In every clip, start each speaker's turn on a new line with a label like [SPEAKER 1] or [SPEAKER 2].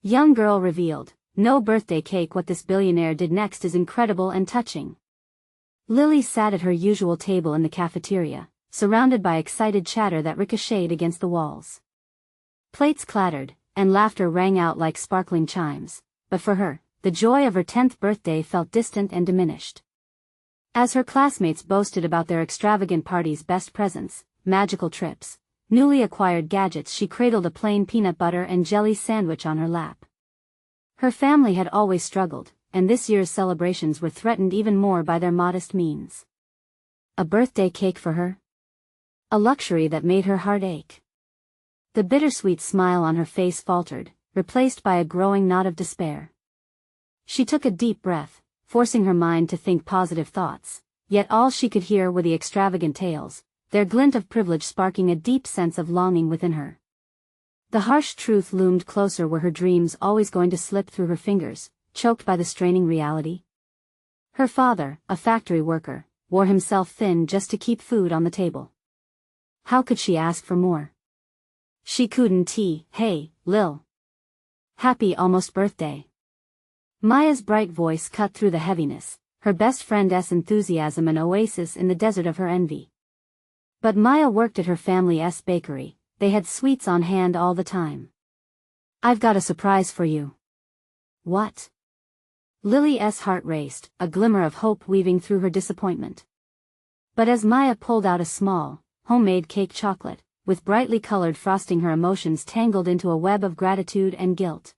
[SPEAKER 1] Young girl revealed, no birthday cake. What this billionaire did next is incredible and touching. Lily sat at her usual table in the cafeteria, surrounded by excited chatter that ricocheted against the walls. Plates clattered, and laughter rang out like sparkling chimes, but for her, the joy of her 10th birthday felt distant and diminished. As her classmates boasted about their extravagant party's best presents, magical trips, newly acquired gadgets, she cradled a plain peanut butter and jelly sandwich on her lap. Her family had always struggled, and this year's celebrations were threatened even more by their modest means. A birthday cake for her? A luxury that made her heart ache. The bittersweet smile on her face faltered, replaced by a growing knot of despair. She took a deep breath, forcing her mind to think positive thoughts, yet all she could hear were the extravagant tales, their glint of privilege sparking a deep sense of longing within her. The harsh truth loomed closer. Were her dreams always going to slip through her fingers, choked by the straining reality? Her father, a factory worker, wore himself thin just to keep food on the table. How could she ask for more? She couldn't. Hey, Lil. Happy almost birthday. Maya's bright voice cut through the heaviness, her best friend's enthusiasm an oasis in the desert of her envy. But Maya worked at her family's bakery. They had sweets on hand all the time. I've got a surprise for you. What? Lily's heart raced, a glimmer of hope weaving through her disappointment. But as Maya pulled out a small, homemade cake chocolate, with brightly colored frosting, her emotions tangled into a web of gratitude and guilt.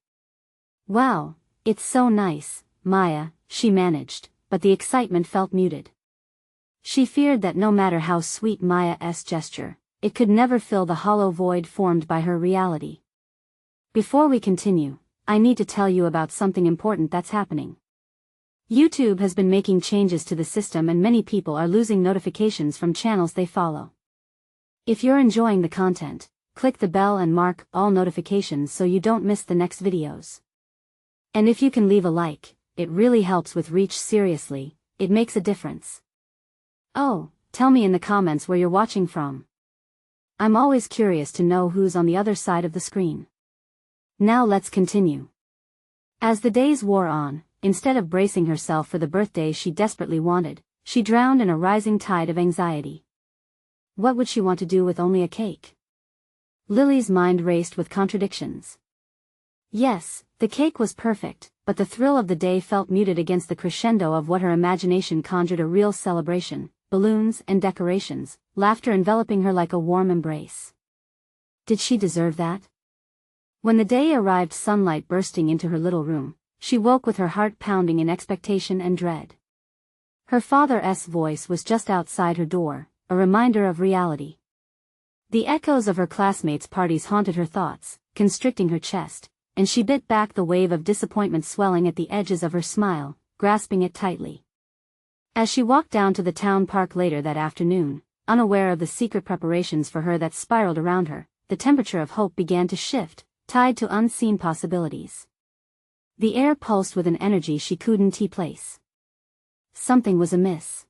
[SPEAKER 1] Wow, it's so nice, Maya, she managed, but the excitement felt muted. She feared that no matter how sweet Maya's gesture, it could never fill the hollow void formed by her reality. Before we continue, I need to tell you about something important that's happening. YouTube has been making changes to the system and many people are losing notifications from channels they follow. If you're enjoying the content, click the bell and mark all notifications so you don't miss the next videos. And if you can leave a like, it really helps with reach. Seriously, it makes a difference. Oh, tell me in the comments where you're watching from. I'm always curious to know who's on the other side of the screen. Now let's continue. As the days wore on, instead of bracing herself for the birthday she desperately wanted, she drowned in a rising tide of anxiety. What would she want to do with only a cake? Lily's mind raced with contradictions. Yes, the cake was perfect, but the thrill of the day felt muted against the crescendo of what her imagination conjured: a real celebration, balloons and decorations, laughter enveloping her like a warm embrace. Did she deserve that? When the day arrived, sunlight bursting into her little room, she woke with her heart pounding in expectation and dread. Her father's voice was just outside her door, a reminder of reality. The echoes of her classmates' parties haunted her thoughts, constricting her chest, and she bit back the wave of disappointment swelling at the edges of her smile, grasping it tightly. As she walked down to the town park later that afternoon, unaware of the secret preparations for her that spiraled around her, the temperature of hope began to shift, tied to unseen possibilities. The air pulsed with an energy she couldn't place. Something was amiss.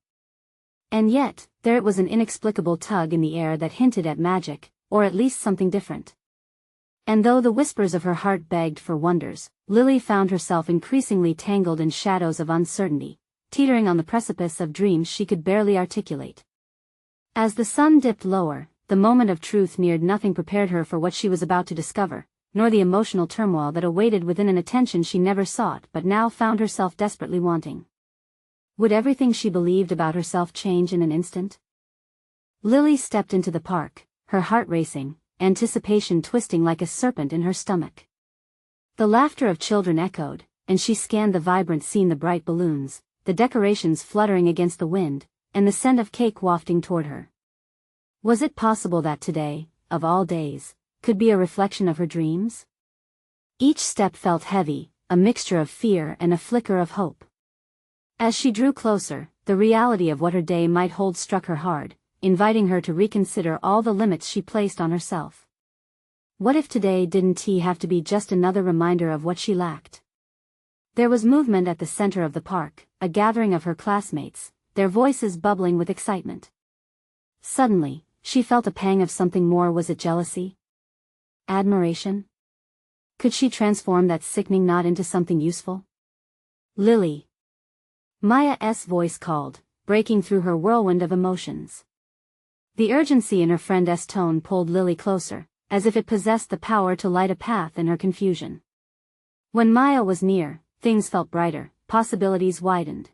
[SPEAKER 1] And yet, there it was, an inexplicable tug in the air that hinted at magic, or at least something different. And though the whispers of her heart begged for wonders, Lily found herself increasingly tangled in shadows of uncertainty, teetering on the precipice of dreams she could barely articulate. As the sun dipped lower, the moment of truth neared. Nothing prepared her for what she was about to discover, nor the emotional turmoil that awaited within, an attention she never sought but now found herself desperately wanting. Would everything she believed about herself change in an instant? Lily stepped into the park, her heart racing, anticipation twisting like a serpent in her stomach. The laughter of children echoed, and she scanned the vibrant scene: the bright balloons, the decorations fluttering against the wind, and the scent of cake wafting toward her. Was it possible that today, of all days, could be a reflection of her dreams? Each step felt heavy, a mixture of fear and a flicker of hope. As she drew closer, the reality of what her day might hold struck her hard, inviting her to reconsider all the limits she placed on herself. What if today didn't have to be just another reminder of what she lacked? There was movement at the center of the park, a gathering of her classmates, their voices bubbling with excitement. Suddenly, she felt a pang of something more. Was it jealousy? Admiration? Could she transform that sickening knot into something useful? Lily. Maya's voice called, breaking through her whirlwind of emotions. The urgency in her friend's tone pulled Lily closer, as if it possessed the power to light a path in her confusion. When Maya was near, things felt brighter, possibilities widened.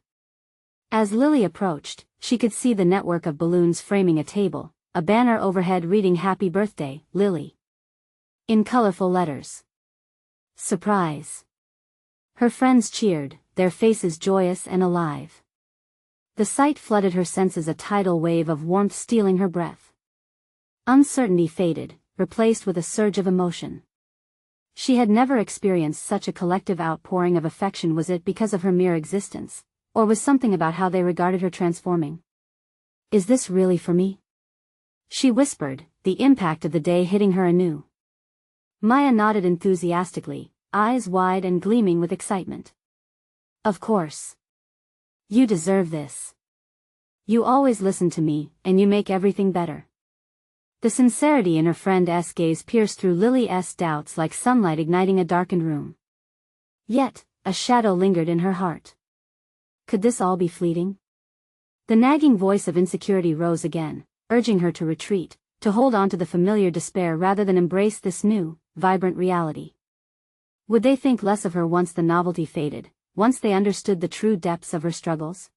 [SPEAKER 1] As Lily approached, she could see the network of balloons framing a table, a banner overhead reading "Happy Birthday, Lily," in colorful letters. Surprise. Her friends cheered, their faces joyous and alive. The sight flooded her senses, a tidal wave of warmth stealing her breath. Uncertainty faded, replaced with a surge of emotion. She had never experienced such a collective outpouring of affection. Was it because of her mere existence, or was something about how they regarded her transforming? "Is this really for me?" she whispered, the impact of the day hitting her anew. Maya nodded enthusiastically, eyes wide and gleaming with excitement. "Of course. You deserve this. You always listen to me, and you make everything better." The sincerity in her friend's gaze pierced through Lily's doubts like sunlight igniting a darkened room. Yet, a shadow lingered in her heart. Could this all be fleeting? The nagging voice of insecurity rose again, urging her to retreat, to hold on to the familiar despair rather than embrace this new, vibrant reality. Would they think less of her once the novelty faded, once they understood the true depths of her struggles?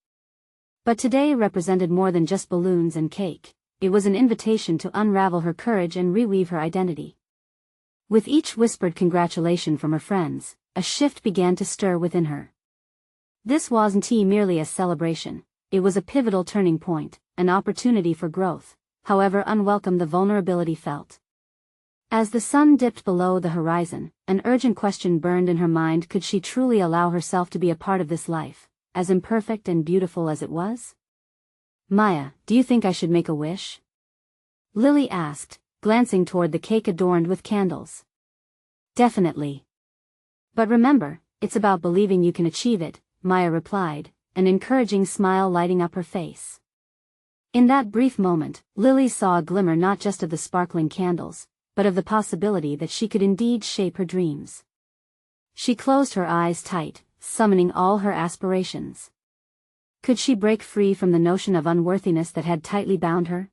[SPEAKER 1] But today represented more than just balloons and cake. It was an invitation to unravel her courage and reweave her identity. With each whispered congratulation from her friends, a shift began to stir within her. This wasn't merely a celebration, it was a pivotal turning point, an opportunity for growth, however unwelcome the vulnerability felt. As the sun dipped below the horizon, an urgent question burned in her mind: could she truly allow herself to be a part of this life, as imperfect and beautiful as it was? "Maya, do you think I should make a wish?" Lily asked, glancing toward the cake adorned with candles. "Definitely. But remember, it's about believing you can achieve it," Maya replied, an encouraging smile lighting up her face. In that brief moment, Lily saw a glimmer not just of the sparkling candles, but of the possibility that she could indeed shape her dreams. She closed her eyes tight, summoning all her aspirations. Could she break free from the notion of unworthiness that had tightly bound her?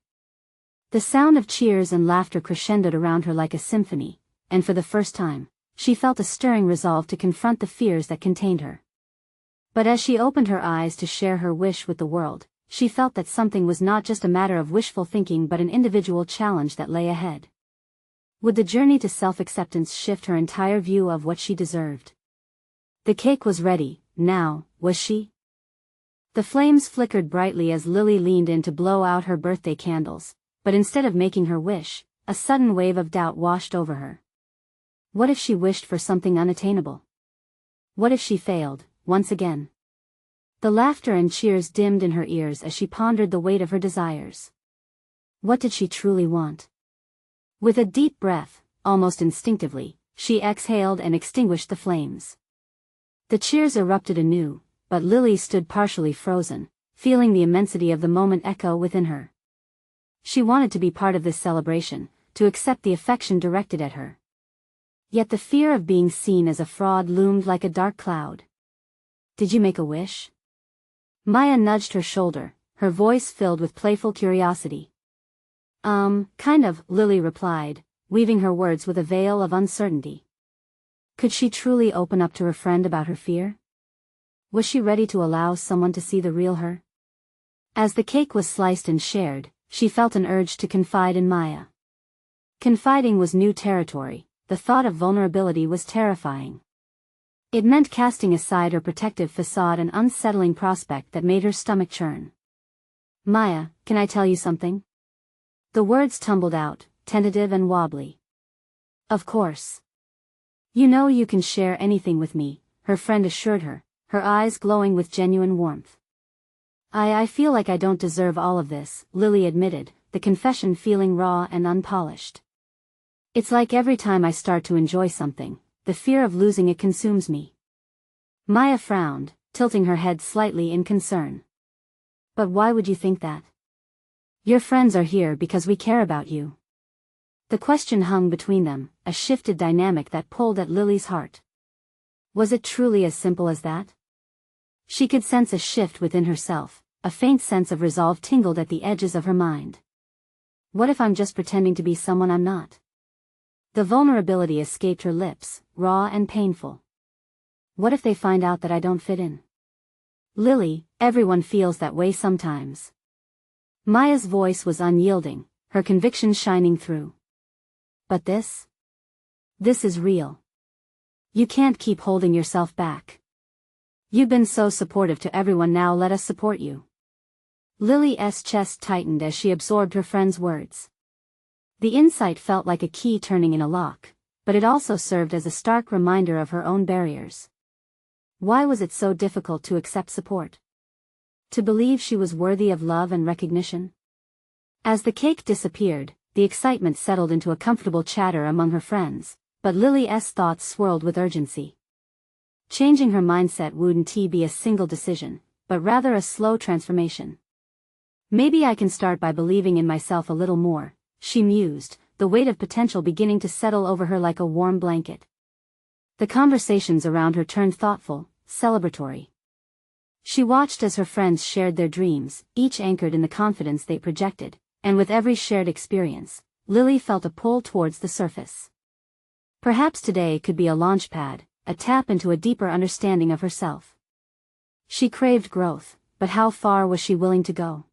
[SPEAKER 1] The sound of cheers and laughter crescendoed around her like a symphony, and for the first time, she felt a stirring resolve to confront the fears that contained her. But as she opened her eyes to share her wish with the world, she felt that something was not just a matter of wishful thinking but an individual challenge that lay ahead. Would the journey to self-acceptance shift her entire view of what she deserved? The cake was ready, now, was she? The flames flickered brightly as Lily leaned in to blow out her birthday candles, but instead of making her wish, a sudden wave of doubt washed over her. What if she wished for something unattainable? What if she failed, once again? The laughter and cheers dimmed in her ears as she pondered the weight of her desires. What did she truly want? With a deep breath, almost instinctively, she exhaled and extinguished the flames. The cheers erupted anew, but Lily stood partially frozen, feeling the immensity of the moment echo within her. She wanted to be part of this celebration, to accept the affection directed at her. Yet the fear of being seen as a fraud loomed like a dark cloud. "Did you make a wish?" Maya nudged her shoulder, her voice filled with playful curiosity. Kind of," Lily replied, weaving her words with a veil of uncertainty. Could she truly open up to her friend about her fear? Was she ready to allow someone to see the real her? As the cake was sliced and shared, she felt an urge to confide in Maya. Confiding was new territory, the thought of vulnerability was terrifying. It meant casting aside her protective facade, an unsettling prospect that made her stomach churn. "Maya, can I tell you something?" The words tumbled out, tentative and wobbly. "Of course. You know you can share anything with me," her friend assured her, her eyes glowing with genuine warmth. I feel like I don't deserve all of this," Lily admitted, the confession feeling raw and unpolished. "It's like every time I start to enjoy something, the fear of losing it consumes me." Maya frowned, tilting her head slightly in concern. "But why would you think that? Your friends are here because we care about you." The question hung between them, a shifted dynamic that pulled at Lily's heart. Was it truly as simple as that? She could sense a shift within herself, a faint sense of resolve tingled at the edges of her mind. What if I'm just pretending to be someone I'm not? The vulnerability escaped her lips, raw and painful. What if they find out that I don't fit in? Lily, everyone feels that way sometimes. Maya's voice was unyielding, her conviction shining through. But this is real. You can't keep holding yourself back. You've been so supportive to everyone, now let us support you. Lily's chest tightened as she absorbed her friend's words. The insight felt like a key turning in a lock, but it also served as a stark reminder of her own barriers. Why was it so difficult to accept support? To believe she was worthy of love and recognition? As the cake disappeared, the excitement settled into a comfortable chatter among her friends, but Lily's thoughts swirled with urgency. Changing her mindset wouldn't be a single decision, but rather a slow transformation. Maybe I can start by believing in myself a little more, she mused, the weight of potential beginning to settle over her like a warm blanket. The conversations around her turned thoughtful, celebratory. She watched as her friends shared their dreams, each anchored in the confidence they projected, and with every shared experience, Lily felt a pull towards the surface. Perhaps today could be a launchpad, a tap into a deeper understanding of herself. She craved growth, but how far was she willing to go?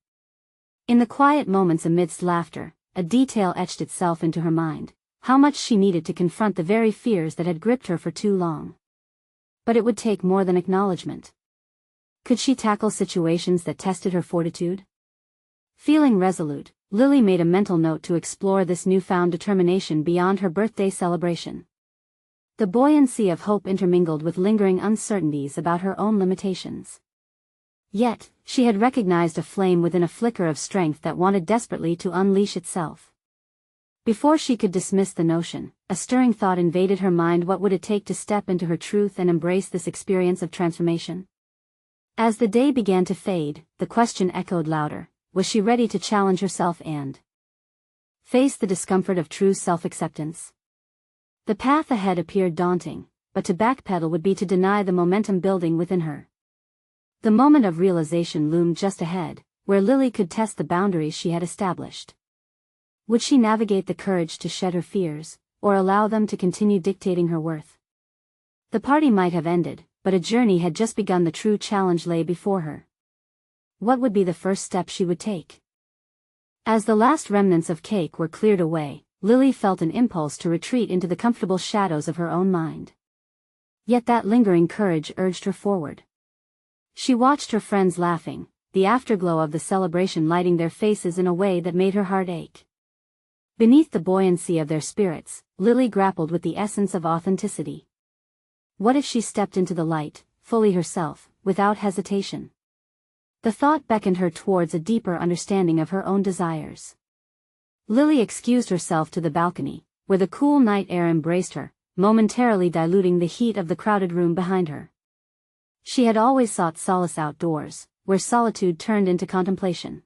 [SPEAKER 1] In the quiet moments amidst laughter, a detail etched itself into her mind, how much she needed to confront the very fears that had gripped her for too long. But it would take more than acknowledgement. Could she tackle situations that tested her fortitude? Feeling resolute, Lily made a mental note to explore this newfound determination beyond her birthday celebration. The buoyancy of hope intermingled with lingering uncertainties about her own limitations. Yet, she had recognized a flame within, a flicker of strength that wanted desperately to unleash itself. Before she could dismiss the notion, a stirring thought invaded her mind. What would it take to step into her truth and embrace this experience of transformation? As the day began to fade, the question echoed louder: was she ready to challenge herself and face the discomfort of true self-acceptance? The path ahead appeared daunting, but to backpedal would be to deny the momentum building within her. The moment of realization loomed just ahead, where Lily could test the boundaries she had established. Would she navigate the courage to shed her fears, or allow them to continue dictating her worth? The party might have ended, but a journey had just begun. The true challenge lay before her. What would be the first step she would take? As the last remnants of cake were cleared away, Lily felt an impulse to retreat into the comfortable shadows of her own mind. Yet that lingering courage urged her forward. She watched her friends laughing, the afterglow of the celebration lighting their faces in a way that made her heart ache. Beneath the buoyancy of their spirits, Lily grappled with the essence of authenticity. What if she stepped into the light, fully herself, without hesitation? The thought beckoned her towards a deeper understanding of her own desires. Lily excused herself to the balcony, where the cool night air embraced her, momentarily diluting the heat of the crowded room behind her. She had always sought solace outdoors, where solitude turned into contemplation.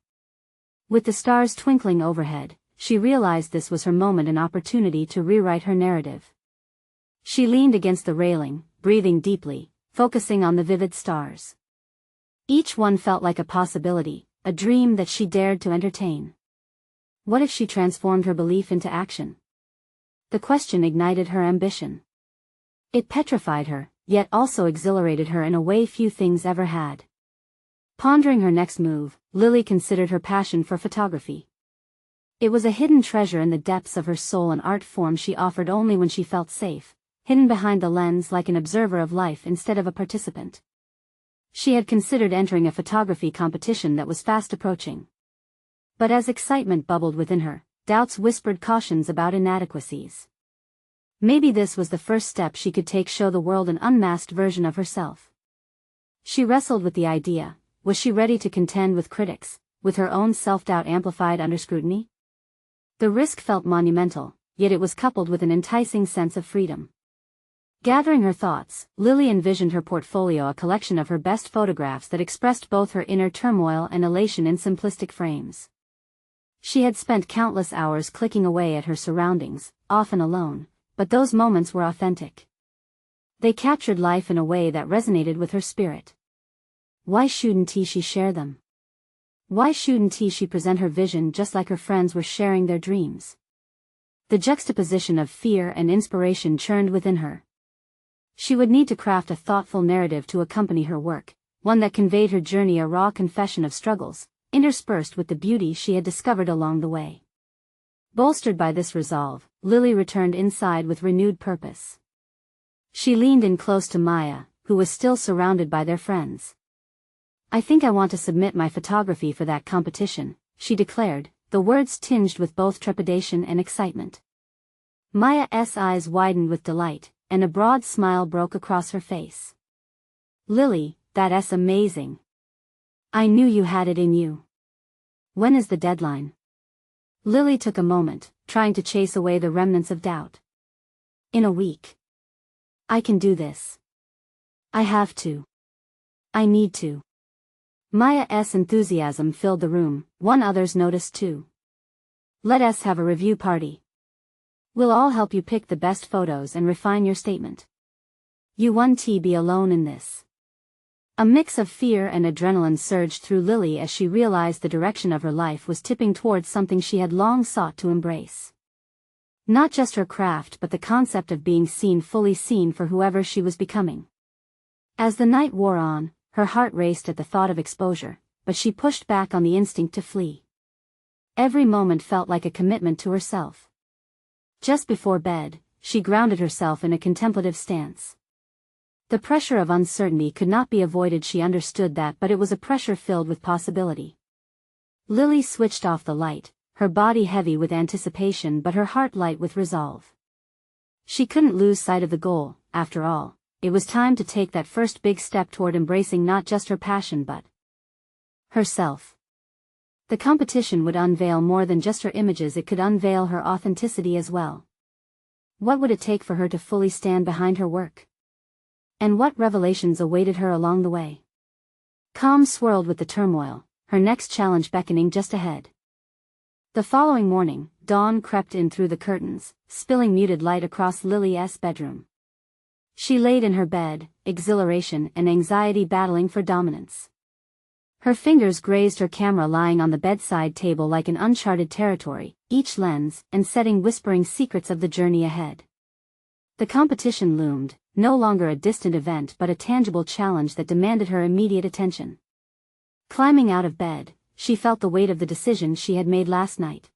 [SPEAKER 1] With the stars twinkling overhead, she realized this was her moment, an opportunity to rewrite her narrative. She leaned against the railing, breathing deeply, focusing on the vivid stars. Each one felt like a possibility, a dream that she dared to entertain. What if she transformed her belief into action? The question ignited her ambition. It petrified her, yet also exhilarated her in a way few things ever had. Pondering her next move, Lily considered her passion for photography. It was a hidden treasure in the depths of her soul, an art form she offered only when she felt safe, hidden behind the lens like an observer of life instead of a participant. She had considered entering a photography competition that was fast approaching. But as excitement bubbled within her, doubts whispered cautions about inadequacies. Maybe this was the first step she could take, show the world an unmasked version of herself. She wrestled with the idea: was she ready to contend with critics, with her own self-doubt amplified under scrutiny? The risk felt monumental, yet it was coupled with an enticing sense of freedom. Gathering her thoughts, Lily envisioned her portfolio, a collection of her best photographs that expressed both her inner turmoil and elation in simplistic frames. She had spent countless hours clicking away at her surroundings, often alone, but those moments were authentic. They captured life in a way that resonated with her spirit. Why shouldn't she share them? Why shouldn't she present her vision just like her friends were sharing their dreams? The juxtaposition of fear and inspiration churned within her. She would need to craft a thoughtful narrative to accompany her work, one that conveyed her journey, a raw confession of struggles, interspersed with the beauty she had discovered along the way. Bolstered by this resolve, Lily returned inside with renewed purpose. She leaned in close to Maya, who was still surrounded by their friends. "I think I want to submit my photography for that competition," she declared, the words tinged with both trepidation and excitement. Maya's eyes widened with delight, and a broad smile broke across her face. "Lily, that's amazing. I knew you had it in you. When is the deadline?" Lily took a moment, trying to chase away the remnants of doubt. "In a week. I can do this. I have to. I need to." Maya's enthusiasm filled the room, one others noticed too. "Let us have a review party. We'll all help you pick the best photos and refine your statement. You won't be alone in this." A mix of fear and adrenaline surged through Lily as she realized the direction of her life was tipping towards something she had long sought to embrace. Not just her craft, but the concept of being fully seen for whoever she was becoming. As the night wore on, her heart raced at the thought of exposure, but she pushed back on the instinct to flee. Every moment felt like a commitment to herself. Just before bed, she grounded herself in a contemplative stance. The pressure of uncertainty could not be avoided, she understood that, but it was a pressure filled with possibility. Lily switched off the light, her body heavy with anticipation but her heart light with resolve. She couldn't lose sight of the goal. After all, it was time to take that first big step toward embracing not just her passion but herself. The competition would unveil more than just her images, it could unveil her authenticity as well. What would it take for her to fully stand behind her work? And what revelations awaited her along the way? Calm swirled with the turmoil, her next challenge beckoning just ahead. The following morning, dawn crept in through the curtains, spilling muted light across Lily's bedroom. She laid in her bed, exhilaration and anxiety battling for dominance. Her fingers grazed her camera lying on the bedside table like an uncharted territory, each lens and setting whispering secrets of the journey ahead. The competition loomed, no longer a distant event but a tangible challenge that demanded her immediate attention. Climbing out of bed, she felt the weight of the decision she had made last night.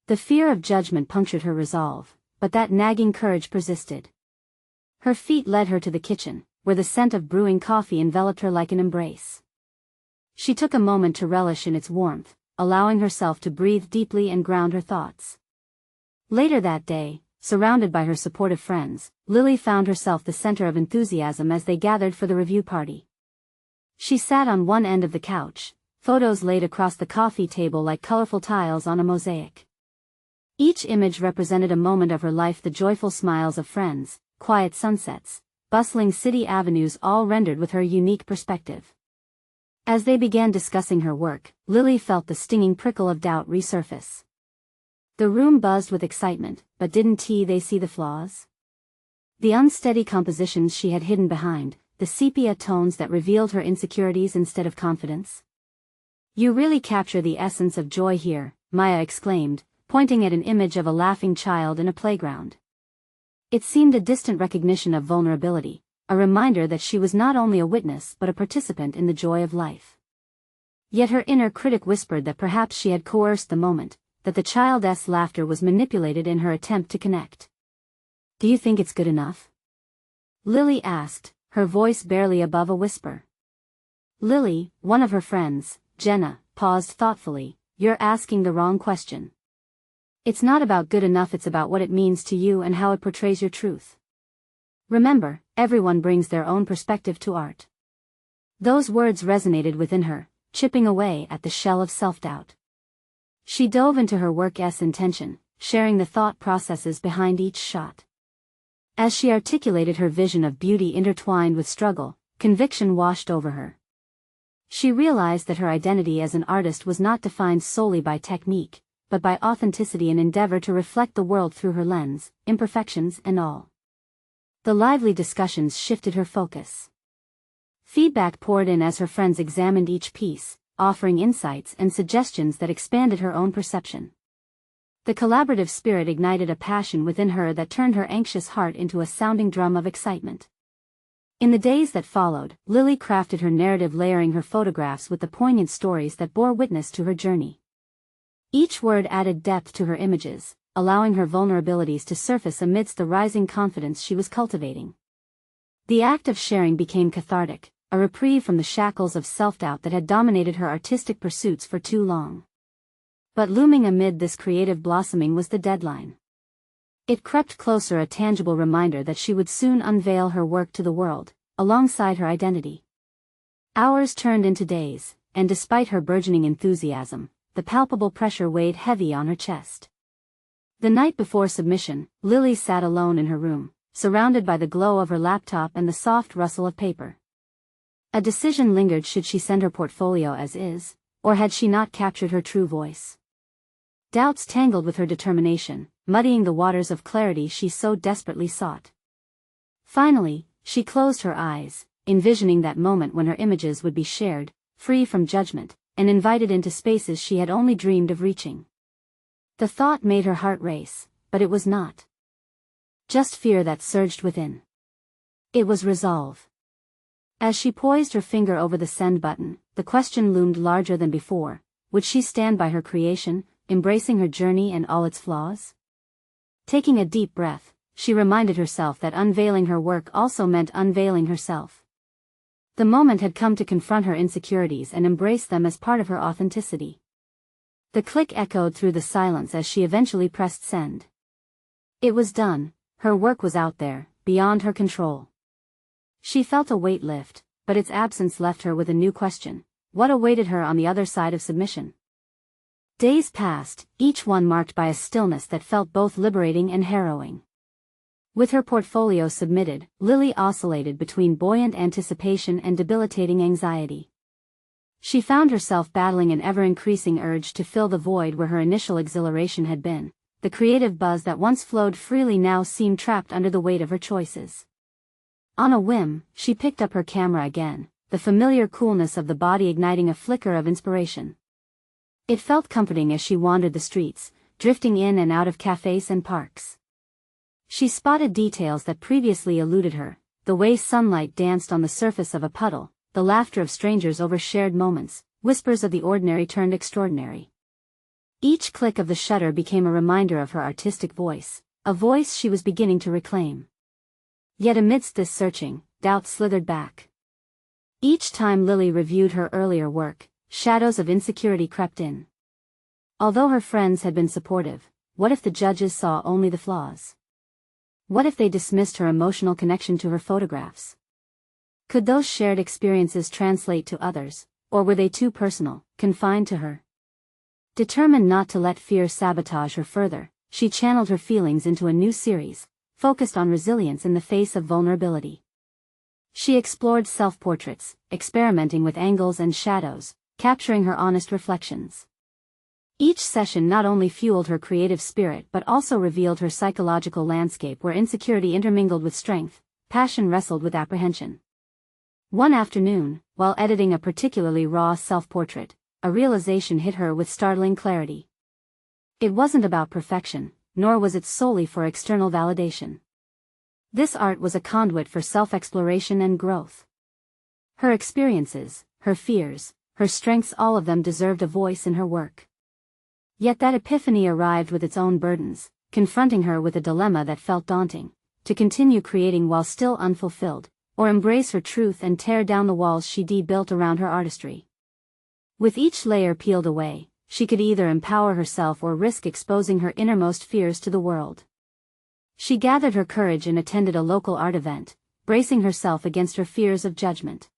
[SPEAKER 1] The fear of judgment punctured her resolve, but that nagging courage persisted. Her feet led her to the kitchen, where the scent of brewing coffee enveloped her like an embrace. She took a moment to relish in its warmth, allowing herself to breathe deeply and ground her thoughts. Later that day, surrounded by her supportive friends, Lily found herself the center of enthusiasm as they gathered for the review party. She sat on one end of the couch, photos laid across the coffee table like colorful tiles on a mosaic. Each image represented a moment of her life, the joyful smiles of friends, quiet sunsets, bustling city avenues, all rendered with her unique perspective. As they began discussing her work, Lily felt the stinging prickle of doubt resurface. The room buzzed with excitement, but didn't they see the flaws? The unsteady compositions she had hidden behind, the sepia tones that revealed her insecurities instead of confidence. "You really capture the essence of joy here," Maya exclaimed, pointing at an image of a laughing child in a playground. It seemed a distant recognition of vulnerability, a reminder that she was not only a witness but a participant in the joy of life. Yet her inner critic whispered that perhaps she had coerced the moment, that the child's laughter was manipulated in her attempt to connect. "Do you think it's good enough?" Lily asked, her voice barely above a whisper. Lily, one of her friends, Jenna, paused thoughtfully. "You're asking the wrong question. It's not about good enough, it's about what it means to you and how it portrays your truth. Remember, everyone brings their own perspective to art." Those words resonated within her, chipping away at the shell of self-doubt. She dove into her work's intention, sharing the thought processes behind each shot. As she articulated her vision of beauty intertwined with struggle, conviction washed over her. She realized that her identity as an artist was not defined solely by technique, but by authenticity and endeavor to reflect the world through her lens, imperfections and all. The lively discussions shifted her focus. Feedback poured in as her friends examined each piece, offering insights and suggestions that expanded her own perception. The collaborative spirit ignited a passion within her that turned her anxious heart into a sounding drum of excitement. In the days that followed, Lily crafted her narrative, layering her photographs with the poignant stories that bore witness to her journey. Each word added depth to her images, allowing her vulnerabilities to surface amidst the rising confidence she was cultivating. The act of sharing became cathartic, a reprieve from the shackles of self-doubt that had dominated her artistic pursuits for too long. But looming amid this creative blossoming was the deadline. It crept closer, a tangible reminder that she would soon unveil her work to the world, alongside her identity. Hours turned into days, and despite her burgeoning enthusiasm, the palpable pressure weighed heavy on her chest. The night before submission, Lily sat alone in her room, surrounded by the glow of her laptop and the soft rustle of paper. A decision lingered: should she send her portfolio as is, or had she not captured her true voice? Doubts tangled with her determination, muddying the waters of clarity she so desperately sought. Finally, she closed her eyes, envisioning that moment when her images would be shared, free from judgment, and invited into spaces she had only dreamed of reaching. The thought made her heart race, but it was not just fear that surged within. It was resolve. As she poised her finger over the send button, the question loomed larger than before: would she stand by her creation, embracing her journey and all its flaws? Taking a deep breath, she reminded herself that unveiling her work also meant unveiling herself. The moment had come to confront her insecurities and embrace them as part of her authenticity. The click echoed through the silence as she eventually pressed send. It was done, her work was out there, beyond her control. She felt a weight lift, but its absence left her with a new question: what awaited her on the other side of submission? Days passed, each one marked by a stillness that felt both liberating and harrowing. With her portfolio submitted, Lily oscillated between buoyant anticipation and debilitating anxiety. She found herself battling an ever-increasing urge to fill the void where her initial exhilaration had been. The creative buzz that once flowed freely now seemed trapped under the weight of her choices. On a whim, she picked up her camera again, the familiar coolness of the body igniting a flicker of inspiration. It felt comforting as she wandered the streets, drifting in and out of cafes and parks. She spotted details that previously eluded her: the way sunlight danced on the surface of a puddle, the laughter of strangers over shared moments, whispers of the ordinary turned extraordinary. Each click of the shutter became a reminder of her artistic voice, a voice she was beginning to reclaim. Yet amidst this searching, doubt slithered back. Each time Lily reviewed her earlier work, shadows of insecurity crept in. Although her friends had been supportive, what if the judges saw only the flaws? What if they dismissed her emotional connection to her photographs? Could those shared experiences translate to others, or were they too personal, confined to her? Determined not to let fear sabotage her further, she channeled her feelings into a new series, focused on resilience in the face of vulnerability. She explored self-portraits, experimenting with angles and shadows, capturing her honest reflections. Each session not only fueled her creative spirit but also revealed her psychological landscape, where insecurity intermingled with strength, passion wrestled with apprehension. One afternoon, while editing a particularly raw self-portrait, a realization hit her with startling clarity. It wasn't about perfection, nor was it solely for external validation. This art was a conduit for self-exploration and growth. Her experiences, her fears, her strengths, all of them deserved a voice in her work. Yet that epiphany arrived with its own burdens, confronting her with a dilemma that felt daunting: to continue creating while still unfulfilled, or embrace her truth and tear down the walls she built around her artistry. With each layer peeled away, she could either empower herself or risk exposing her innermost fears to the world. She gathered her courage and attended a local art event, bracing herself against her fears of judgment.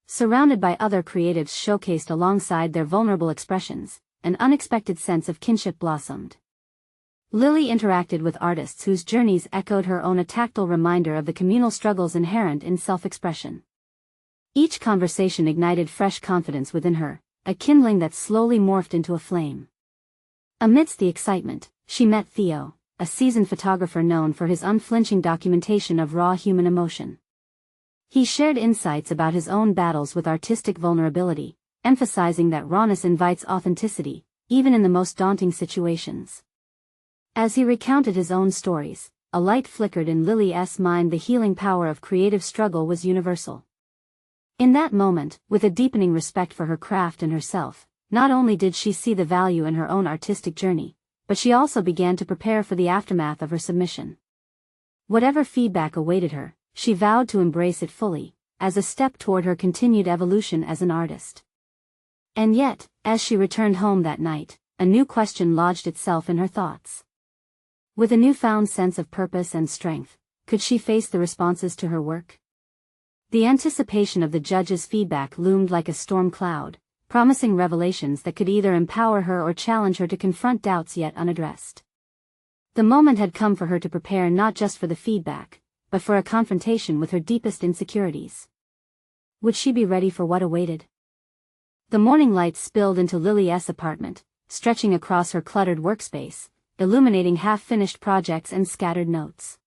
[SPEAKER 1] Surrounded by other creatives showcased alongside their vulnerable expressions, an unexpected sense of kinship blossomed. Lily interacted with artists whose journeys echoed her own, a tactile reminder of the communal struggles inherent in self-expression. Each conversation ignited fresh confidence within her, a kindling that slowly morphed into a flame. Amidst the excitement, she met Theo, a seasoned photographer known for his unflinching documentation of raw human emotion. He shared insights about his own battles with artistic vulnerability, emphasizing that rawness invites authenticity, even in the most daunting situations. As he recounted his own stories, a light flickered in Lily's mind. The healing power of creative struggle was universal. In that moment, with a deepening respect for her craft and herself, not only did she see the value in her own artistic journey, but she also began to prepare for the aftermath of her submission. Whatever feedback awaited her, she vowed to embrace it fully, as a step toward her continued evolution as an artist. And yet, as she returned home that night, a new question lodged itself in her thoughts. With a newfound sense of purpose and strength, could she face the responses to her work? The anticipation of the judge's feedback loomed like a storm cloud, promising revelations that could either empower her or challenge her to confront doubts yet unaddressed. The moment had come for her to prepare not just for the feedback, but for a confrontation with her deepest insecurities. Would she be ready for what awaited? The morning light spilled into Lily's apartment, stretching across her cluttered workspace, illuminating half-finished projects and scattered notes.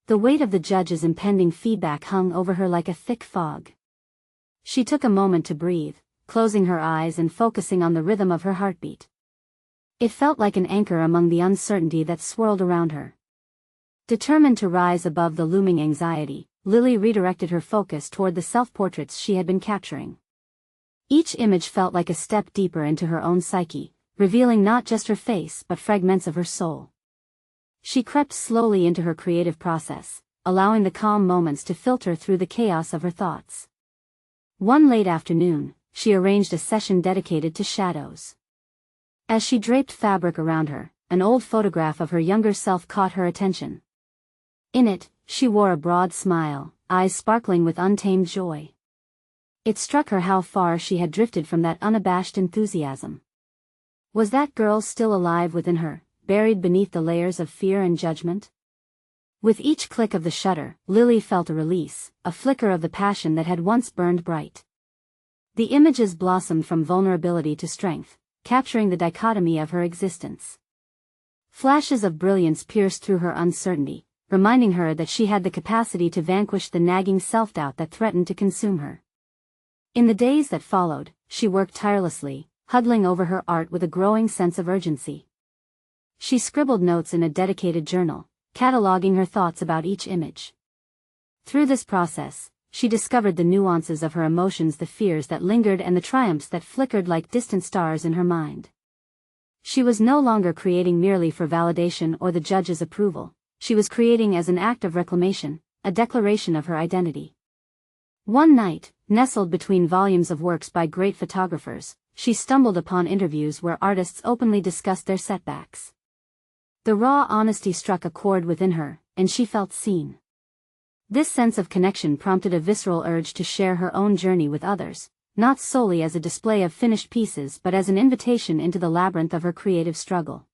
[SPEAKER 1] The weight of the judge's impending feedback hung over her like a thick fog. She took a moment to breathe, closing her eyes and focusing on the rhythm of her heartbeat. It felt like an anchor among the uncertainty that swirled around her. Determined to rise above the looming anxiety, Lily redirected her focus toward the self-portraits she had been capturing. Each image felt like a step deeper into her own psyche, revealing not just her face but fragments of her soul. She crept slowly into her creative process, allowing the calm moments to filter through the chaos of her thoughts. One late afternoon, she arranged a session dedicated to shadows. As she draped fabric around her, an old photograph of her younger self caught her attention. In it, she wore a broad smile, eyes sparkling with untamed joy. It struck her how far she had drifted from that unabashed enthusiasm. Was that girl still alive within her, buried beneath the layers of fear and judgment? With each click of the shutter, Lily felt a release, a flicker of the passion that had once burned bright. The images blossomed from vulnerability to strength, capturing the dichotomy of her existence. Flashes of brilliance pierced through her uncertainty, reminding her that she had the capacity to vanquish the nagging self-doubt that threatened to consume her. In the days that followed, she worked tirelessly, huddling over her art with a growing sense of urgency. She scribbled notes in a dedicated journal, cataloging her thoughts about each image. Through this process, she discovered the nuances of her emotions, the fears that lingered and the triumphs that flickered like distant stars in her mind. She was no longer creating merely for validation or the judge's approval, she was creating as an act of reclamation, a declaration of her identity. One night, nestled between volumes of works by great photographers, she stumbled upon interviews where artists openly discussed their setbacks. The raw honesty struck a chord within her, and she felt seen. This sense of connection prompted a visceral urge to share her own journey with others, not solely as a display of finished pieces but as an invitation into the labyrinth of her creative struggle.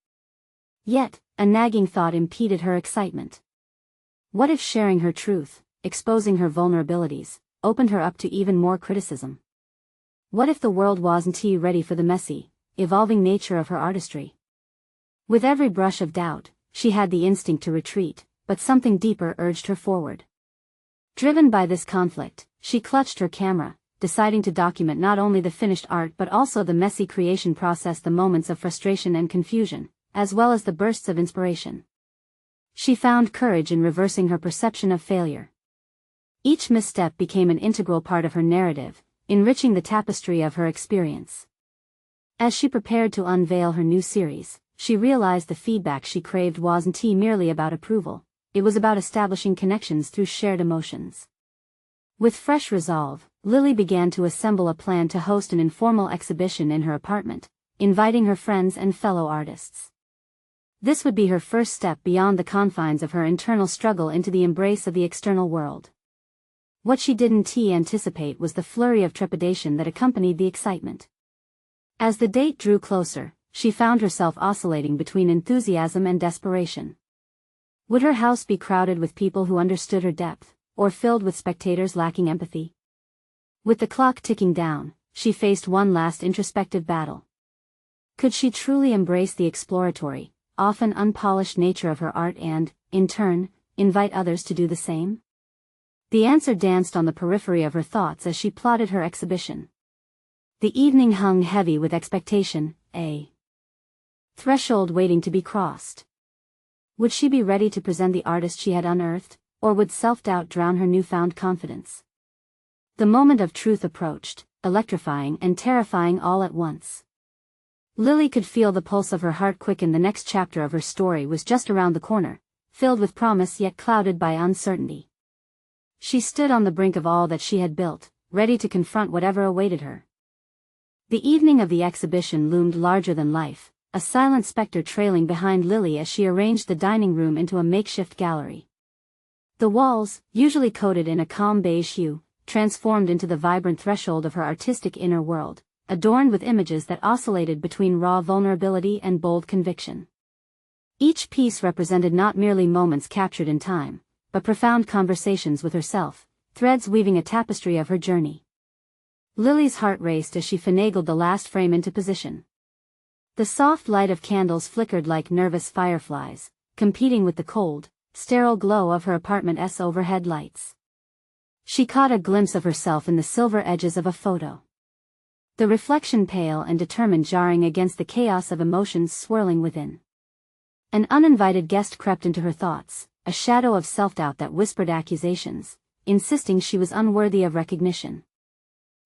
[SPEAKER 1] Yet, a nagging thought impeded her excitement. What if sharing her truth, exposing her vulnerabilities, opened her up to even more criticism? What if the world wasn't ready for the messy, evolving nature of her artistry? With every brush of doubt, she had the instinct to retreat, but something deeper urged her forward. Driven by this conflict, she clutched her camera, deciding to document not only the finished art but also the messy creation process, the moments of frustration and confusion, as well as the bursts of inspiration. She found courage in reversing her perception of failure. Each misstep became an integral part of her narrative, enriching the tapestry of her experience. As she prepared to unveil her new series, she realized the feedback she craved wasn't merely about approval, it was about establishing connections through shared emotions. With fresh resolve, Lily began to assemble a plan to host an informal exhibition in her apartment, inviting her friends and fellow artists. This would be her first step beyond the confines of her internal struggle into the embrace of the external world. What she didn't anticipate was the flurry of trepidation that accompanied the excitement. As the date drew closer, she found herself oscillating between enthusiasm and desperation. Would her house be crowded with people who understood her depth, or filled with spectators lacking empathy? With the clock ticking down, she faced one last introspective battle. Could she truly embrace the exploratory, often unpolished nature of her art and, in turn, invite others to do the same? The answer danced on the periphery of her thoughts as she plotted her exhibition. The evening hung heavy with expectation, a threshold waiting to be crossed. Would she be ready to present the artist she had unearthed, or would self-doubt drown her newfound confidence? The moment of truth approached, electrifying and terrifying all at once. Lily could feel the pulse of her heart quicken. The next chapter of her story was just around the corner, filled with promise yet clouded by uncertainty. She stood on the brink of all that she had built, ready to confront whatever awaited her. The evening of the exhibition loomed larger than life, a silent specter trailing behind Lily as she arranged the dining room into a makeshift gallery. The walls, usually coated in a calm beige hue, transformed into the vibrant threshold of her artistic inner world, adorned with images that oscillated between raw vulnerability and bold conviction. Each piece represented not merely moments captured in time, but profound conversations with herself, threads weaving a tapestry of her journey. Lily's heart raced as she finagled the last frame into position. The soft light of candles flickered like nervous fireflies, competing with the cold, sterile glow of her apartment's overhead lights. She caught a glimpse of herself in the silver edges of a photo. The reflection pale and determined, jarring against the chaos of emotions swirling within. An uninvited guest crept into her thoughts, a shadow of self-doubt that whispered accusations, insisting she was unworthy of recognition.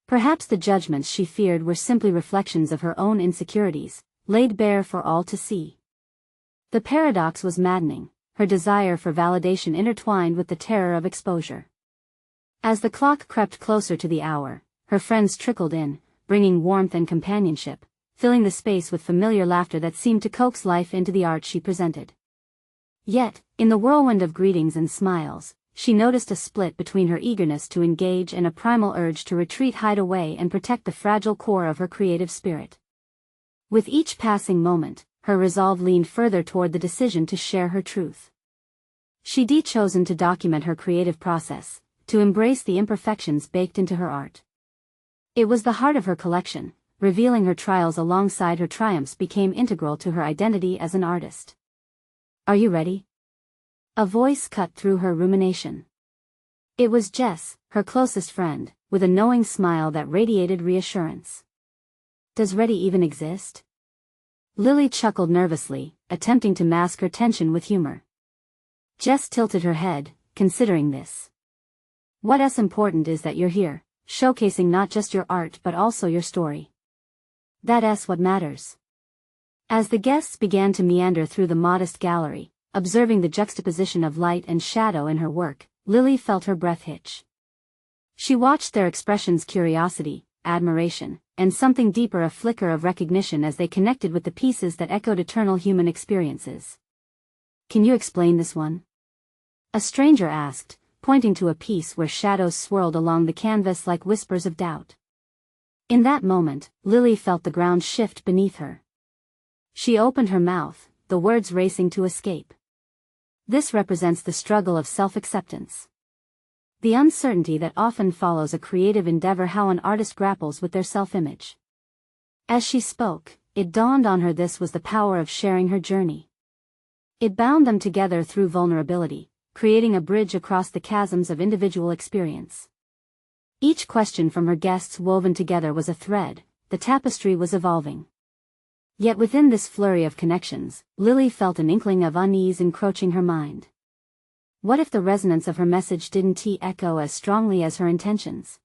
[SPEAKER 1] Perhaps the judgments she feared were simply reflections of her own insecurities, laid bare for all to see. The paradox was maddening, her desire for validation intertwined with the terror of exposure. As the clock crept closer to the hour, her friends trickled in, bringing warmth and companionship, filling the space with familiar laughter that seemed to coax life into the art she presented. Yet, in the whirlwind of greetings and smiles, she noticed a split between her eagerness to engage and a primal urge to retreat, hide away and protect the fragile core of her creative spirit. With each passing moment, her resolve leaned further toward the decision to share her truth. She'd chosen to document her creative process, to embrace the imperfections baked into her art. It was the heart of her collection, revealing her trials alongside her triumphs became integral to her identity as an artist. "Are you ready?" A voice cut through her rumination. It was Jess, her closest friend, with a knowing smile that radiated reassurance. "Does ready even exist?" Lily chuckled nervously, attempting to mask her tension with humor. Jess tilted her head, considering this. "What's important is that you're here, showcasing not just your art but also your story. That's what matters." As the guests began to meander through the modest gallery, observing the juxtaposition of light and shadow in her work, Lily felt her breath hitch. She watched their expressions: curiosity, admiration, and something deeper, a flicker of recognition as they connected with the pieces that echoed eternal human experiences. "Can you explain this one?" a stranger asked, pointing to a piece where shadows swirled along the canvas like whispers of doubt. In that moment, Lily felt the ground shift beneath her. She opened her mouth, the words racing to escape. This represents the struggle of self-acceptance. The uncertainty that often follows a creative endeavor, how an artist grapples with their self-image. As she spoke, it dawned on her this was the power of sharing her journey. It bound them together through vulnerability, creating a bridge across the chasms of individual experience. Each question from her guests woven together was a thread, the tapestry was evolving. Yet within this flurry of connections, Lily felt an inkling of unease encroaching her mind. What if the resonance of her message didn't echo as strongly as her intentions?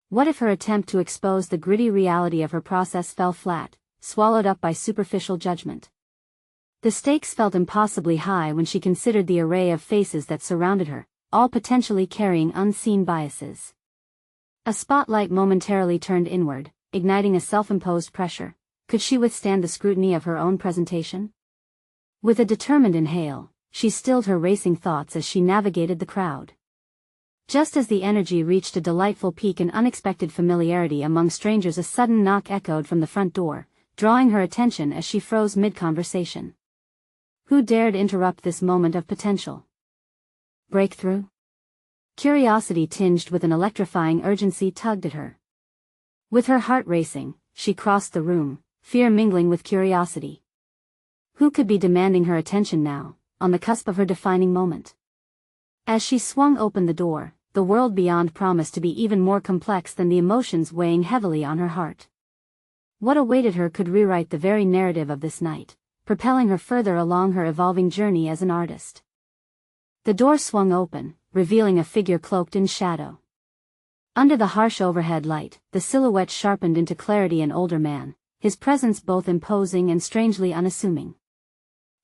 [SPEAKER 1] What if her attempt to expose the gritty reality of her process fell flat, swallowed up by superficial judgment? The stakes felt impossibly high when she considered the array of faces that surrounded her, all potentially carrying unseen biases. A spotlight momentarily turned inward, igniting a self-imposed pressure. Could she withstand the scrutiny of her own presentation? With a determined inhale, she stilled her racing thoughts as she navigated the crowd. Just as the energy reached a delightful peak, an unexpected familiarity among strangers, a sudden knock echoed from the front door, drawing her attention as she froze mid-conversation. Who dared interrupt this moment of potential breakthrough? Curiosity tinged with an electrifying urgency tugged at her. With her heart racing, she crossed the room, fear mingling with curiosity. Who could be demanding her attention now, on the cusp of her defining moment? As she swung open the door, the world beyond promised to be even more complex than the emotions weighing heavily on her heart. What awaited her could rewrite the very narrative of this night, propelling her further along her evolving journey as an artist. The door swung open, revealing a figure cloaked in shadow. Under the harsh overhead light, the silhouette sharpened into clarity. An older man, his presence both imposing and strangely unassuming.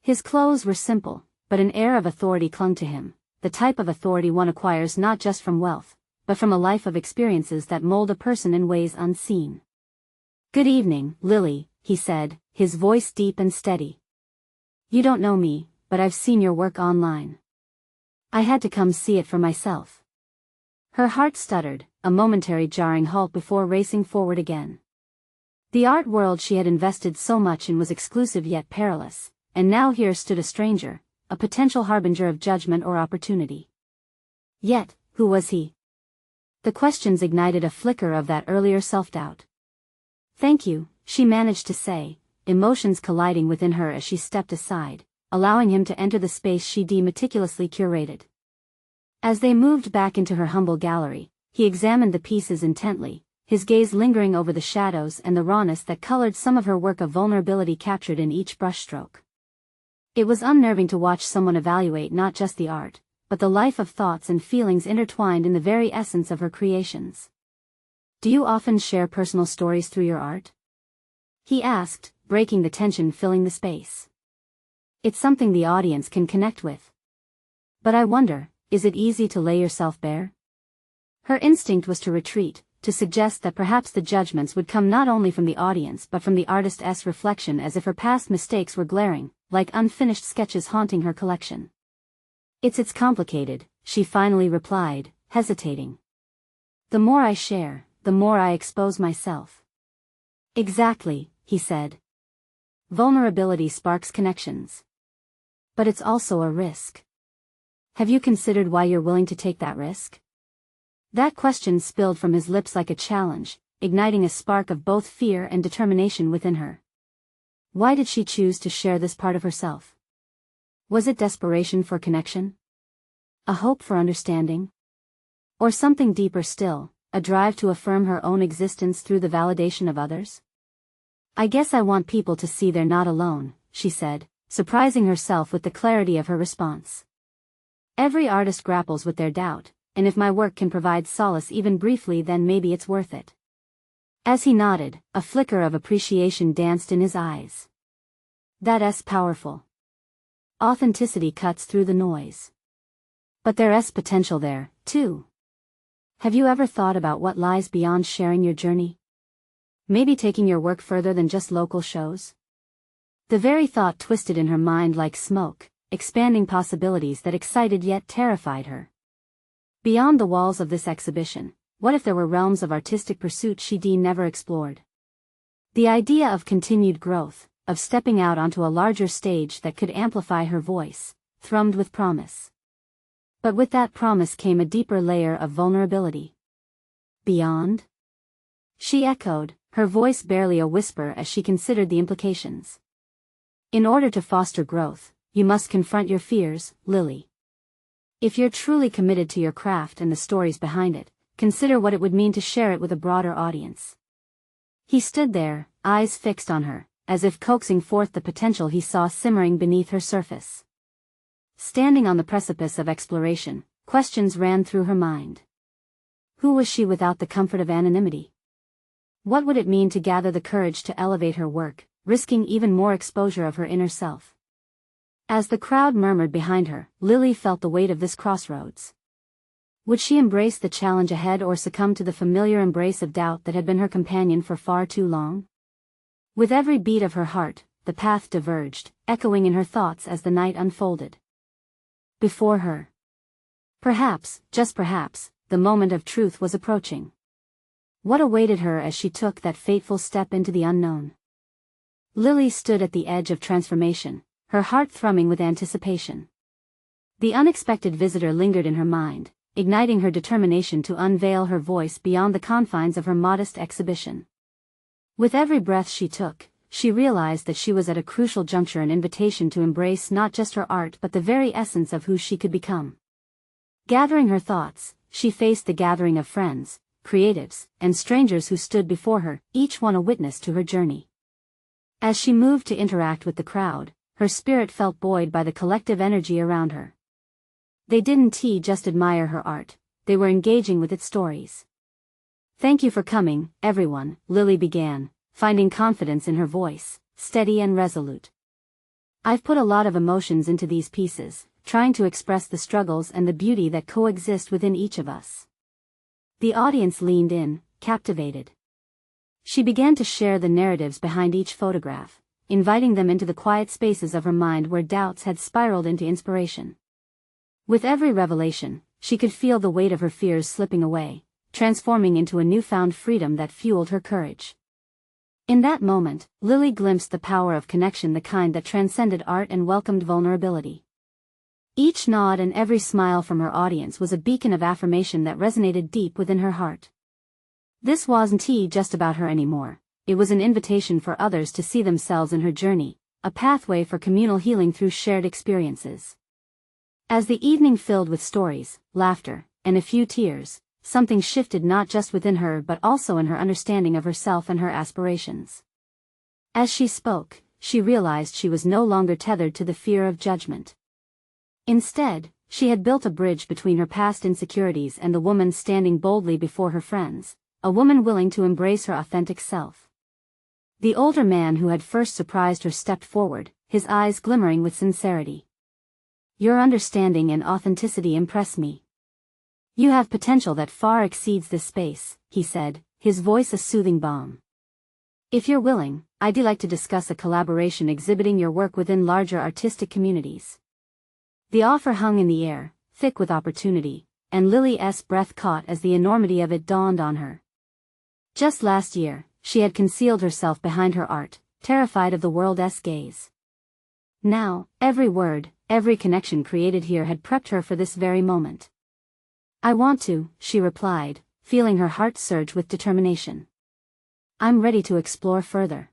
[SPEAKER 1] His clothes were simple, but an air of authority clung to him, the type of authority one acquires not just from wealth, but from a life of experiences that mold a person in ways unseen. "Good evening, Lily," he said, his voice deep and steady. "You don't know me, but I've seen your work online. I had to come see it for myself." Her heart stuttered, a momentary jarring halt before racing forward again. The art world she had invested so much in was exclusive yet perilous, and now here stood a stranger, a potential harbinger of judgment or opportunity. Yet, who was he? The questions ignited a flicker of that earlier self-doubt. "Thank you," she managed to say, emotions colliding within her as she stepped aside, allowing him to enter the space she meticulously curated. As they moved back into her humble gallery, he examined the pieces intently, his gaze lingering over the shadows and the rawness that colored some of her work, of vulnerability captured in each brushstroke. It was unnerving to watch someone evaluate not just the art, but the life of thoughts and feelings intertwined in the very essence of her creations. "Do you often share personal stories through your art?" he asked, breaking the tension filling the space. "It's something the audience can connect with. But I wonder, is it easy to lay yourself bare?" Her instinct was to retreat, to suggest that perhaps the judgments would come not only from the audience but from the artist's reflection, as if her past mistakes were glaring, like unfinished sketches haunting her collection. It's complicated," she finally replied, hesitating. "The more I share, the more I expose myself." "Exactly," he said. "Vulnerability sparks connections. But it's also a risk. Have you considered why you're willing to take that risk?" That question spilled from his lips like a challenge, igniting a spark of both fear and determination within her. Why did she choose to share this part of herself? Was it desperation for connection? A hope for understanding? Or something deeper still, a drive to affirm her own existence through the validation of others? "I guess I want people to see they're not alone," she said, surprising herself with the clarity of her response. "Every artist grapples with their doubt, and if my work can provide solace even briefly, then maybe it's worth it." As he nodded, a flicker of appreciation danced in his eyes. "That's powerful. Authenticity cuts through the noise. But there's potential there, too. Have you ever thought about what lies beyond sharing your journey? Maybe taking your work further than just local shows?" The very thought twisted in her mind like smoke, expanding possibilities that excited yet terrified her. Beyond the walls of this exhibition, what if there were realms of artistic pursuit she'd never explored? The idea of continued growth, of stepping out onto a larger stage that could amplify her voice, thrummed with promise. But with that promise came a deeper layer of vulnerability. "Beyond?" she echoed, her voice barely a whisper as she considered the implications. "In order to foster growth, you must confront your fears, Lily. If you're truly committed to your craft and the stories behind it, consider what it would mean to share it with a broader audience." He stood there, eyes fixed on her, as if coaxing forth the potential he saw simmering beneath her surface. Standing on the precipice of exploration, questions ran through her mind. Who was she without the comfort of anonymity? What would it mean to gather the courage to elevate her work, risking even more exposure of her inner self? As the crowd murmured behind her, Lily felt the weight of this crossroads. Would she embrace the challenge ahead or succumb to the familiar embrace of doubt that had been her companion for far too long? With every beat of her heart, the path diverged, echoing in her thoughts as the night unfolded. Before her, perhaps, just perhaps, the moment of truth was approaching. What awaited her as she took that fateful step into the unknown? Lily stood at the edge of transformation, her heart thrumming with anticipation. The unexpected visitor lingered in her mind, igniting her determination to unveil her voice beyond the confines of her modest exhibition. With every breath she took, she realized that she was at a crucial juncture, an invitation to embrace not just her art but the very essence of who she could become. Gathering her thoughts, she faced the gathering of friends, creatives, and strangers who stood before her, each one a witness to her journey. As she moved to interact with the crowd, her spirit felt buoyed by the collective energy around her. They didn't just admire her art, they were engaging with its stories. "Thank you for coming, everyone," Lily began, finding confidence in her voice, steady and resolute. "I've put a lot of emotions into these pieces, trying to express the struggles and the beauty that coexist within each of us." The audience leaned in, captivated. She began to share the narratives behind each photograph, inviting them into the quiet spaces of her mind where doubts had spiraled into inspiration. With every revelation, she could feel the weight of her fears slipping away, transforming into a newfound freedom that fueled her courage. In that moment, Lily glimpsed the power of connection, the kind that transcended art and welcomed vulnerability. Each nod and every smile from her audience was a beacon of affirmation that resonated deep within her heart. This wasn't just about her anymore, it was an invitation for others to see themselves in her journey, a pathway for communal healing through shared experiences. As the evening filled with stories, laughter, and a few tears, something shifted not just within her but also in her understanding of herself and her aspirations. As she spoke, she realized she was no longer tethered to the fear of judgment. Instead, she had built a bridge between her past insecurities and the woman standing boldly before her friends, a woman willing to embrace her authentic self. The older man who had first surprised her stepped forward, his eyes glimmering with sincerity. "Your understanding and authenticity impress me. You have potential that far exceeds this space," he said, his voice a soothing balm. "If you're willing, I'd like to discuss a collaboration exhibiting your work within larger artistic communities." The offer hung in the air, thick with opportunity, and Lily's breath caught as the enormity of it dawned on her. Just last year, she had concealed herself behind her art, terrified of the world's gaze. Now, every word, every connection created here had prepped her for this very moment. "I want to," she replied, feeling her heart surge with determination. "I'm ready to explore further."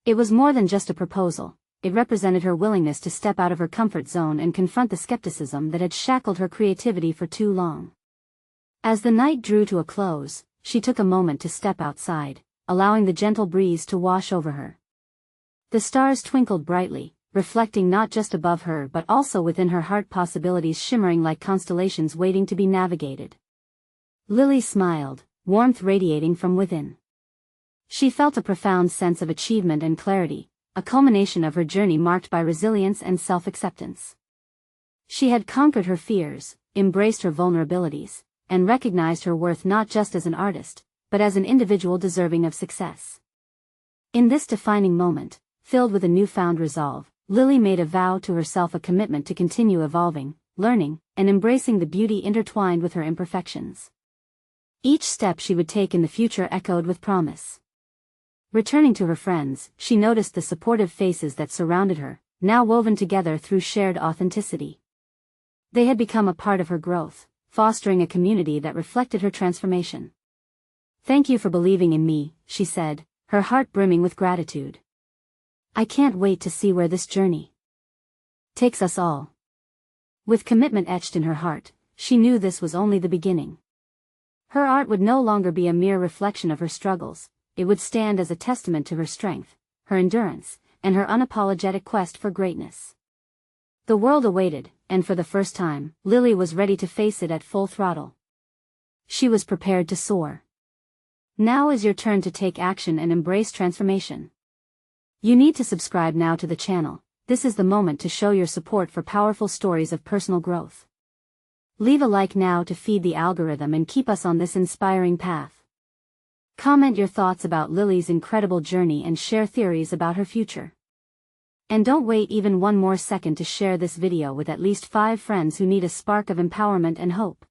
[SPEAKER 1] It was more than just a proposal, it represented her willingness to step out of her comfort zone and confront the skepticism that had shackled her creativity for too long. As the night drew to a close, she took a moment to step outside, allowing the gentle breeze to wash over her. The stars twinkled brightly, reflecting not just above her but also within her heart, possibilities shimmering like constellations waiting to be navigated. Lily smiled, warmth radiating from within. She felt a profound sense of achievement and clarity, a culmination of her journey marked by resilience and self-acceptance. She had conquered her fears, embraced her vulnerabilities, and recognized her worth not just as an artist, but as an individual deserving of success. In this defining moment, filled with a newfound resolve, Lily made a vow to herself, a commitment to continue evolving, learning, and embracing the beauty intertwined with her imperfections. Each step she would take in the future echoed with promise. Returning to her friends, she noticed the supportive faces that surrounded her, now woven together through shared authenticity. They had become a part of her growth, fostering a community that reflected her transformation. "Thank you for believing in me," she said, her heart brimming with gratitude. "I can't wait to see where this journey takes us all." With commitment etched in her heart, she knew this was only the beginning. Her art would no longer be a mere reflection of her struggles, it would stand as a testament to her strength, her endurance, and her unapologetic quest for greatness. The world awaited, and for the first time, Lily was ready to face it at full throttle. She was prepared to soar. Now is your turn to take action and embrace transformation. You need to subscribe now to the channel. This is the moment to show your support for powerful stories of personal growth. Leave a like now to feed the algorithm and keep us on this inspiring path. Comment your thoughts about Lily's incredible journey and share theories about her future. And don't wait even one more second to share this video with at least 5 friends who need a spark of empowerment and hope.